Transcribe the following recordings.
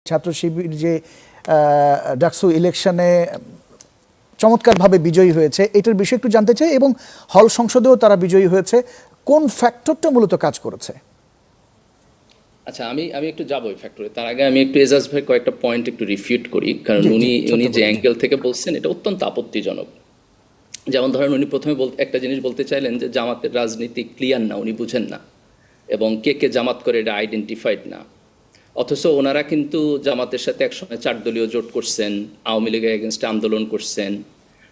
ছাত্র শিবির যে ডাকসু ইলেকশনে চমৎকারভাবে বিজয়ী হয়েছে, এটার বিষয়ে একটু জানতে চাই, এবং হল সংসদেও তারা বিজয়ী হয়েছে, কোন ফ্যাক্টরটা মূলত কাজ করেছে? আচ্ছা, আমি একটু যাবো ওই ফ্যাক্টরে। তার আগে আমি একটু এজাজ ভাই কয়েকটা পয়েন্ট একটু রিফিউট করি, কারণ উনি যে অ্যাঙ্গেল থেকে বলছেন এটা অত্যন্ত আপত্তিজনক। যেমন ধরেন, উনি প্রথমে একটা জিনিস বলতে চাইলেন যে জামাতের রাজনীতি ক্লিয়ার না, উনি বুঝেন না, এবং কে কে জামাত করে এটা আইডেন্টিফাইড না। অথচ ওনারা কিন্তু জামাতের সাথে একসময় 4 দলীয় জোট করছেন, আওয়ামী লীগের এগেনস্টে আন্দোলন করছেন,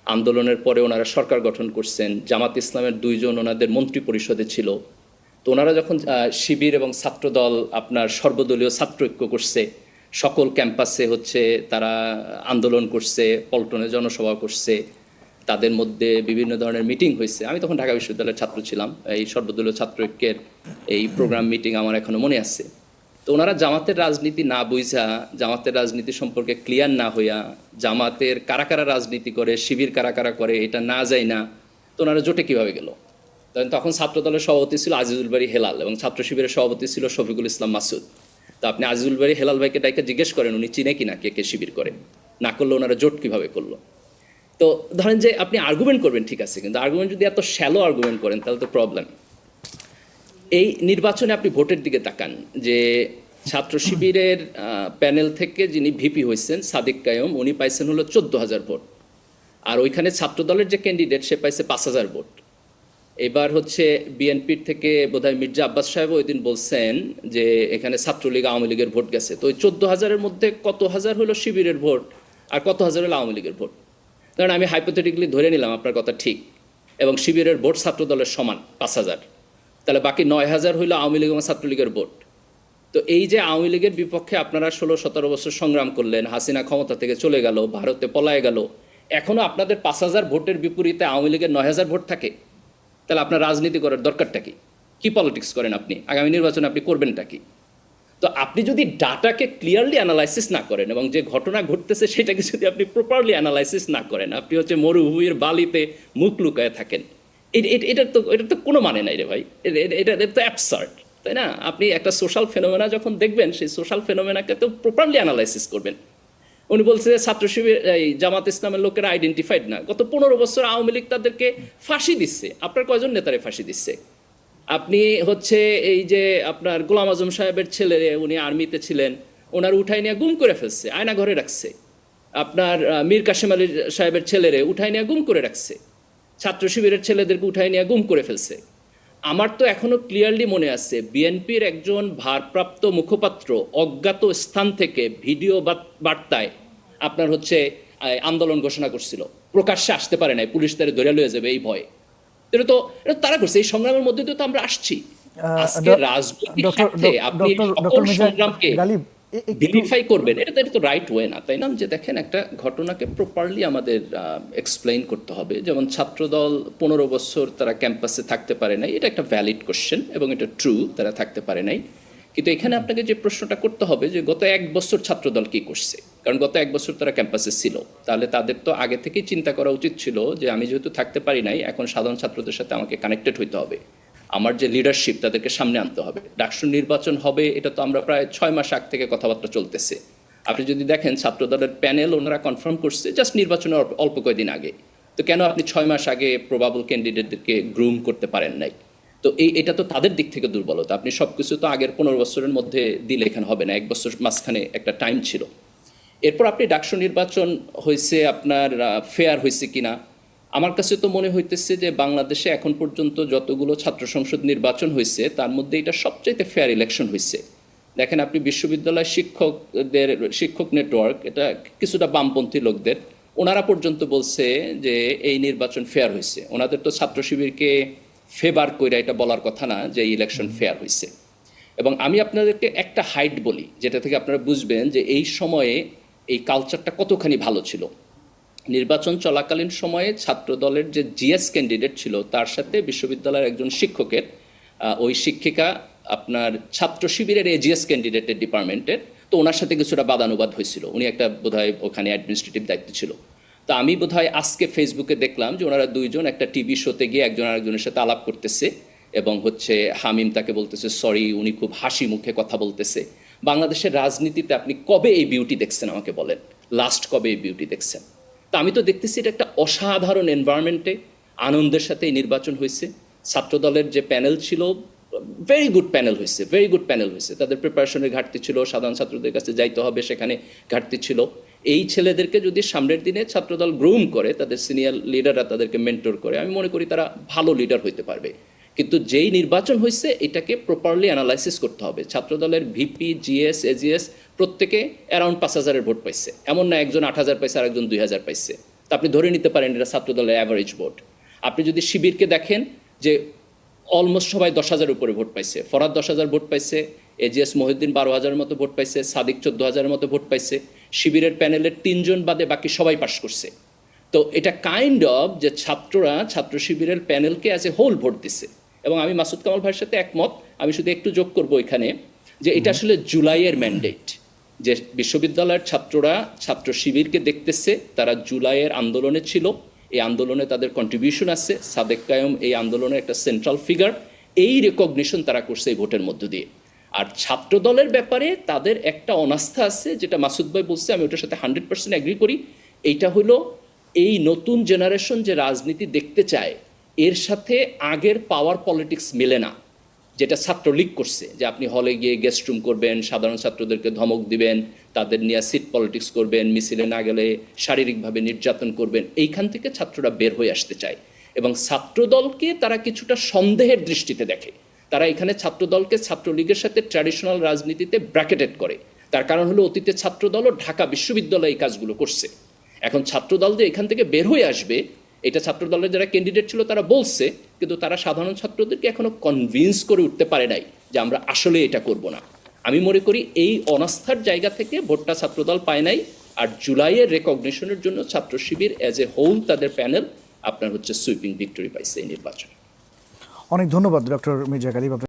আন্দোলনের পরে ওনারা সরকার গঠন করছেন, জামাত ইসলামের 2 জন ওনাদের মন্ত্রী পরিষদে ছিল। তো ওনারা যখন শিবির এবং ছাত্রদল আপনার সর্বদলীয় ছাত্র ঐক্য করছে, সকল ক্যাম্পাসে হচ্ছে তারা আন্দোলন করছে, পল্টনে জনসভা করছে, তাদের মধ্যে বিভিন্ন ধরনের মিটিং হয়েছে। আমি তখন ঢাকা বিশ্ববিদ্যালয়ের ছাত্র ছিলাম, এই সর্বদলীয় ছাত্র ঐক্যের এই প্রোগ্রাম মিটিং আমার এখনো মনে আছে। তো ওনারা জামাতের রাজনীতি না বুঝা, জামাতের রাজনীতি সম্পর্কে ক্লিয়ার না হইয়া, জামাতের কারা কারা রাজনীতি করে, শিবির কারা কারা করে এটা না যায় না, তো ওনারা জোটে কীভাবে গেল? তখন ছাত্রদলের সভাপতি ছিল আজিজুল বারী হেলাল এবং ছাত্র শিবিরের সভাপতি ছিল শফিকুল ইসলাম মাসুদ। তো আপনি আজিজুল বারী হেলাল ভাইকে ডাইকে জিজ্ঞেস করেন উনি চিনে কিনা কে কে শিবির করে, না করলে ওনারা জোট কীভাবে করলো? তো ধরেন যে আপনি আর্গুমেন্ট করবেন, ঠিক আছে, কিন্তু আর্গুমেন্ট যদি এত শ্যালো আর্গুমেন্ট করেন তাহলে তো প্রবলেম। এই নির্বাচনে আপনি ভোটের দিকে তাকান, যে ছাত্র শিবিরের প্যানেল থেকে যিনি ভিপি হয়েছেন সাদিক কায়ুম, উনি পাইছেন হলো 14,000 ভোট, আর ওইখানে ছাত্রদলের যে ক্যান্ডিডেট সে পাইছে 5,000 ভোট। এবার হচ্ছে বিএনপির থেকে বোধহয় মির্জা আব্বাস সাহেব ওই দিন বলছেন যে এখানে ছাত্রলীগ আওয়ামী লীগের ভোট গেছে। তো ওই 14,000-এর মধ্যে কত হাজার হলো শিবিরের ভোট আর কত হাজার হলো আওয়ামী লীগের ভোট? কারণ আমি হাইপোথেটিক্যালি ধরে নিলাম আপনার কথা ঠিক, এবং শিবিরের ভোট ছাত্রদলের সমান 5,000, তাহলে বাকি 9,000 হইলো আওয়ামী লীগ এবং ছাত্রলীগের ভোট। তো এই যে আওয়ামী লীগের বিপক্ষে আপনারা 16-17 বছর সংগ্রাম করলেন, হাসিনা ক্ষমতা থেকে চলে গেল, ভারতে পলায় গেল, এখনো আপনাদের 5,000 ভোটের বিপরীতে আওয়ামী লীগের 9,000 ভোট থাকে, তাহলে আপনার রাজনীতি করার দরকারটা কি? কি পলিটিক্স করেন আপনি? আগামী নির্বাচনে আপনি করবেনটা কি? তো আপনি যদি ডাটাকে ক্লিয়ারলি অ্যানালাইসিস না করেন এবং যে ঘটনা ঘটতেছে সেটাকে যদি আপনি প্রপারলি অ্যানালাইসিস না করেন, আপনি হচ্ছে মরুভূমির বালিতে মুখ লুকায় থাকেন, এটার তো কোনো মানে নাই রে ভাই। এটা তো অ্যাবসার্ড, তাই না? আপনি একটা সোশ্যাল ফেনোমেনা যখন দেখবেন, সেই সোশ্যাল ফেনোমেনাকে তো প্রপারলি অ্যানালাইসিস করবেন। উনি বলছে যে ছাত্র শিবির এই জামাত ইসলামের লোকেরা আইডেন্টিফাইড না। গত 15 বছর আওয়ামী লীগ তাদেরকে ফাঁসি দিচ্ছে। আপনার কয়জন নেতারে ফাঁসি দিচ্ছে? আপনি হচ্ছে এই যে আপনার গোলাম আজম সাহেবের ছেলে, উনি আর্মিতে ছিলেন, ওনার উঠাই নিয়ে গুম করে ফেলছে, আয়না ঘরে রাখছে। আপনার মীর কাসেম আলী সাহেবের ছেলেরে উঠাই নিয়ে গুম করে রাখছে, ছাত্র শিবিরের ছেলেদেরকে উঠাই নিয়ে গুম করে ফেলছে। আমার তো এখনো ক্লিয়ারলি মনে আছে, বিএনপির একজন ভারপ্রাপ্ত মুখপাত্র অজ্ঞাত স্থান থেকে ভিডিও বার্তায় আপনার হচ্ছে আন্দোলন ঘোষণা করছিল, প্রকাশ্যে আসতে পারে নাই, পুলিশ তারা ধরে লয়ে যাবে এই ভয়ে। এটা তো তারা করছে। এই সংগ্রামের মধ্যে দিয়ে তো আমরা আসছি। আজকে রাজনৈতিক স্বার্থে আপনি সকল সংগ্রামকে ভেরিফাই করবেন, এটা তো রাইট ওয়ে না, তাই না? যে দেখেন, একটা ঘটনাকে প্রপারলি আমাদের এক্সপ্লেইন করতে হবে। যেমন ছাত্রদল 15 বছর তারা ক্যাম্পাসে থাকতে পারে নাই, এটা একটা ভ্যালিড কোশ্চেন এবং এটা ট্রু, তারা থাকতে পারে নাই। কিন্তু এখানে আপনাকে যে প্রশ্নটা করতে হবে যে গত 1 বছর ছাত্রদল কি করছে, কারণ গত 1 বছর তারা ক্যাম্পাসে ছিল। তাহলে তাদের তো আগে থেকেই চিন্তা করা উচিত ছিল যে আমি যেহেতু থাকতে পারি নাই, এখন সাধারণ ছাত্রদের সাথে আমাকে কানেক্টেড হইতে হবে, আমার যে লিডারশিপ তাদেরকে সামনে আনতে হবে। ডাকসু নির্বাচন হবে, এটা তো আমরা প্রায় 6 মাস আগ থেকে কথাবার্তা চলতেছে। আপনি যদি দেখেন ছাত্রদলের প্যানেল ওনারা কনফার্ম করছে জাস্ট নির্বাচনের অল্প কয়েকদিন আগে। তো কেন আপনি 6 মাস আগে প্রবাবল ক্যান্ডিডেটদেরকে গ্রুম করতে পারেন নাই? তো এটা তো তাদের দিক থেকে দুর্বলতা। আপনি সব কিছু তো আগের 15 বছরের মধ্যে দিলে এখানে হবে না, 1 বছর মাঝখানে একটা টাইম ছিল। এরপর আপনি ডাকসু নির্বাচন হয়েছে আপনার ফেয়ার হয়েছে কিনা, আমার কাছে তো মনে হইতেছে যে বাংলাদেশে এখন পর্যন্ত যতগুলো ছাত্র সংসদ নির্বাচন হয়েছে তার মধ্যে এটা সবচাইতে ফেয়ার ইলেকশন হয়েছে। দেখেন, আপনি বিশ্ববিদ্যালয় শিক্ষক নেটওয়ার্ক, এটা কিছুটা বামপন্থী লোকদের, ওনারা পর্যন্ত বলছে যে এই নির্বাচন ফেয়ার হয়েছে। ওনাদের তো ছাত্র শিবিরকে ফেভার কইরা এটা বলার কথা না যে এই ইলেকশন ফেয়ার হয়েছে। এবং আমি আপনাদেরকে একটা হাইট বলি, যেটা থেকে আপনারা বুঝবেন যে এই সময়ে এই কালচারটা কতখানি ভালো ছিল। নির্বাচন চলাকালীন সময়ে ছাত্র দলের যে জিএস ক্যান্ডিডেট ছিল তার সাথে বিশ্ববিদ্যালয়ের একজন শিক্ষকের, ওই শিক্ষিকা আপনার ছাত্র শিবিরের এজিএস ক্যান্ডিডেটের ডিপার্টমেন্টের, তো ওনার সাথে কিছুটা বাদানুবাদ হয়েছিল। উনি একটা বোধহয় ওখানে অ্যাডমিনিস্ট্রেটিভ দায়িত্ব ছিল। তো আমি বোধহয় আজকে ফেসবুকে দেখলাম যে ওনারা 2 জন একটা টিভি শোতে গিয়ে একজন আরেকজনের সাথে আলাপ করতেছে, এবং হচ্ছে হামিম তাকে বলতেছে সরি, উনি খুব হাসি মুখে কথা বলতেছে। বাংলাদেশের রাজনীতিতে আপনি কবে এই বিউটি দেখছেন আমাকে বলেন, লাস্ট কবে এই বিউটি দেখছেন? তা আমি তো দেখতেছি এটা একটা অসাধারণ এনভায়রনমেন্টে আনন্দের সাথে এই নির্বাচন হয়েছে। ছাত্রদলের যে প্যানেল ছিল, ভেরি গুড প্যানেল হয়েছে, ভেরি গুড প্যানেল হয়েছে। তাদের প্রিপারেশনের ঘাটতি ছিল, সাধারণ ছাত্রদের কাছে যাইতে হবে, সেখানে ঘাটতি ছিল। এই ছেলেদেরকে যদি সামনের দিনে ছাত্রদল গ্রুম করে, তাদের সিনিয়র লিডাররা তাদেরকে মেন্টর করে, আমি মনে করি তারা ভালো লিডার হইতে পারবে। কিন্তু যেই নির্বাচন হয়েছে এটাকে প্রপারলি অ্যানালাইসিস করতে হবে। ছাত্রদলের ভিপি, জিএস, এজিএস প্রত্যেকে অ্যারাউন্ড 5,000-এর ভোট পাইছে, এমন না একজন 8,000 পাইছে আর একজন 2,000 পাইছে। তা আপনি ধরে নিতে পারেন এটা ছাত্রদলের অ্যাভারেজ ভোট। আপনি যদি শিবিরকে দেখেন যে অলমোস্ট সবাই 10,000-এর উপরে ভোট পাইছে, ফরহাদ 10,000 ভোট পাইছে, এজিএস মহিউদ্দিন 12,000-এর মতো ভোট পাইছে, সাদিক 14,000-এর মতো ভোট পাইছে। শিবিরের প্যানেলের 3 জন বাদে বাকি সবাই পাস করছে। তো এটা কাইন্ড অফ যে ছাত্ররা ছাত্র শিবিরের প্যানেলকে অ্যাজ এ হোল ভোট দিছে। এবং আমি মাসুদ কামাল ভাইয়ের সাথে একমত। আমি শুধু একটু যোগ করবো এখানে যে এটা আসলে জুলাইয়ের ম্যান্ডেট, যে বিশ্ববিদ্যালয়ের ছাত্ররা ছাত্র শিবিরকে দেখতেছে, তারা জুলাইয়ের আন্দোলনে ছিল, এই আন্দোলনে তাদের কন্ট্রিবিউশন আছে, সাদেক কায়ুম এই আন্দোলনের একটা সেন্ট্রাল ফিগার, এই রেকগনিশন তারা করছে এই ভোটের মধ্য দিয়ে। আর ছাত্র দলের ব্যাপারে তাদের একটা অনাস্থা আছে, যেটা মাসুদ ভাই বলছে, আমি ওটার সাথে 100% এগ্রি করি। এইটা হলো এই নতুন জেনারেশন যে রাজনীতি দেখতে চায়, এর সাথে আগের পাওয়ার পলিটিক্স মেলে না, যেটা ছাত্রলীগ করছে, যে আপনি হলে গিয়ে গেস্ট রুম করবেন, সাধারণ ছাত্রদেরকে ধমক দিবেন, তাদের নিয়ে সিট পলিটিক্স করবেন, মিছিলে না গেলে শারীরিকভাবে নির্যাতন করবেন। এইখান থেকে ছাত্ররা বের হয়ে আসতে চায় এবং ছাত্রদলকে তারা কিছুটা সন্দেহের দৃষ্টিতে দেখে। তারা এখানে ছাত্রদলকে ছাত্রলীগের সাথে ট্র্যাডিশনাল রাজনীতিতে ব্র্যাকেটেড করে। তার কারণ হলো অতীতে ছাত্রদল ও ঢাকা বিশ্ববিদ্যালয় এই কাজগুলো করছে। এখন ছাত্রদল যে এখান থেকে বের হয়ে আসবে, এটা ছাত্রদলের যারা ক্যান্ডিডেট ছিল তারা বলছে, কিন্তু তারা সাধারণ ছাত্রদেরকে এখনো কনভিন্স করে উঠতে পারে নাই যে আমরা আসলে এটা করব না। আমি মনে করি এই অনাস্থার জায়গা থেকে ভোটটা ছাত্রদল পায় নাই। আর জুলাইয়ের রেকগনিশনের জন্য ছাত্র শিবির অ্যাজ এ হোল তাদের প্যানেল আপনার হচ্ছে সুইপিং ভিক্টরি পাইছে এই নির্বাচনে। অনেক ধন্যবাদ ডক্টর মির্জা গালিব।